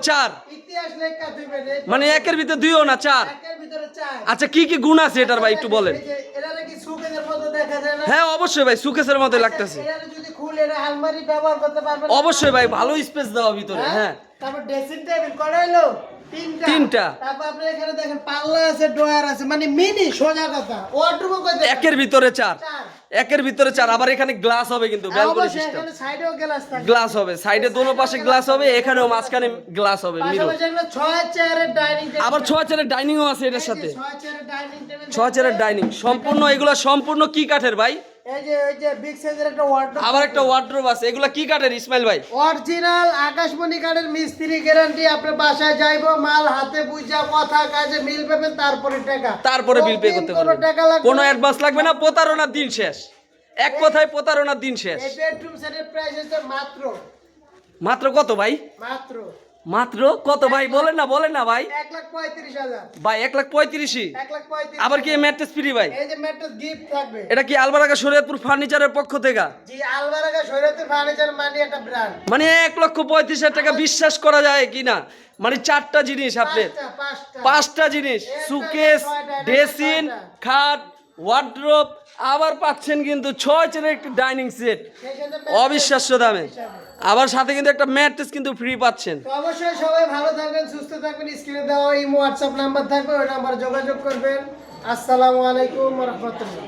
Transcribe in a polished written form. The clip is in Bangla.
চার, ইতিহাস লেখা দিবেন মানে একের ভিতরে দুইও না চার। একের ভিতরে চার। আচ্ছা কি কি গুণ আছে এটার ভাই একটু বলেন। এই যে এরা কি সুকেজের মতো দেখা যায় না? হ্যাঁ অবশ্যই ভাই সুকেসের মতো লাগতেছে। এরা যদি খুলে এটা আলমারি ব্যবহার করতে পারবেন। অবশ্যই ভাই ভালো স্পেস দেওয়া ভিতরে। হ্যাঁ তারপর ড্রেসিং টেবিল করা হলো তিনটা। তিনটা। তারপর আপনি এখানে দেখেন পাল্লা আছে, ড্রয়ার আছে, মানে মিনি সোজা কথা। ওয়ার্ডরোবও কই দেখেন। একের ভিতরে চার, চার। একের ভিতরে চার। আবার এখানে গ্লাস হবে কিন্তু ব্যালকনি অবশ্যই সিস্টেম। এখানে সাইডেও গ্লাস থাকবে। গ্লাস হবে সাইডে দোনো পাশে গ্লাস হবে, এখানেও মাঝখানে গ্লাস হবে মিরর। পাশাপাশি একটা 6 চেয়ারের ডাইনিং টেবিল। আবার 6 চেয়ারের ডাইনিংও আছে এটার সাথে। 6 চেয়ারের ডাইনিং টেবিল। 6 চেয়ারের ডাইনিং সম্পূর্ণ। এগুলো সম্পূর্ণ কি কাঠের ভাই? এই যে বিগ সাইজের একটা ওয়ার্ডরোব। আবার একটা ওয়ার্ডরোব আছে। এগুলা কি কাঠের ইসমাইল ভাই? অরিজিনাল আকাশমণি কাঠের মিস্ত্রি গ্যারান্টি। আপনার বাসায় যাইবো, মাল হাতে বুঝা কথা কাজে মিল পাবেন, তারপরে টাকা। তারপরে বিল পে করতে কোনো টাকা পারবেন। লাগবে কোনো না। অ্যাডভান্স লাগবে না, প্রতারণার দিন শেষ। এক কথায় প্রতারণার দিন শেষ। এই বেডরুম সেটের প্রাইস হচ্ছে মাত্র মাত্র কত ভাই? মাত্র মাত্র কত ভাই? বলেন না ভাই। 1,35,000। ভাই 1,35,000। 1,35,000। আবার কি ম্যাট্রেস ফ্রি ভাই? এই যে ম্যাট্রেস গিফট থাকবে। এটা কি আলবারাকা শরীয়তপুর ফার্নিচারের পক্ষ থেকে? জি, আলবারাকা শরীয়তের ফার্নিচার মানে একটা ব্র্যান্ড। মানে 1,35,000 টাকা বিশ্বাস করা যায় কিনা? মানে 4টা জিনিস আপনার, পাঁচটা 5টা জিনিস, সুকেস, ড্রেসিং, খাট, ওয়ার্ড্রোব, আবার পাচ্ছেন কিন্তু 6 চেয়ারের একটি ডাইনিং সেট অবিশ্বাস্য দামে। আবার সাথে কিন্তু একটা ম্যাট্রেস কিন্তু ফ্রি পাচ্ছেন। তো অবশ্যই সবাই ভালো থাকবেন, সুস্থ থাকবেন। স্ক্রিনে দেওয়া এই হোয়াটসঅ্যাপ নাম্বার থাকবে, ওই নাম্বারে যোগাযোগ করবেন। আসসালামু আলাইকুম ওয়া রাহমাতুল্লাহ।